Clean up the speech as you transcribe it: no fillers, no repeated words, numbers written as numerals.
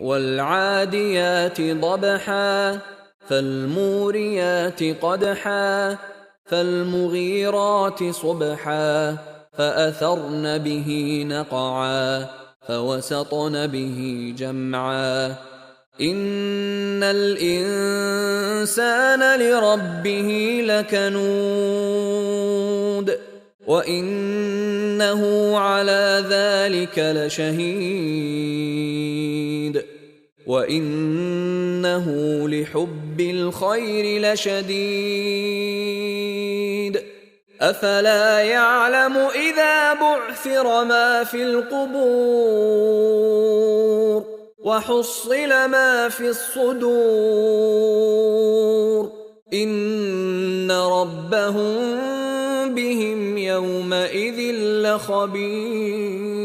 والعاديات ضبحا فالموريات قدحا فالمغيرات صبحا فأثرن به نقعا فوسطن به جمعا إن الإنسان لربه لكنود وإنه على ذلك لشهيد وإنه لحب الخير لشديد أفلا يعلم إذا بعثر ما في القبور وحصل ما في الصدور إن ربهم بهم يومئذ لخبير.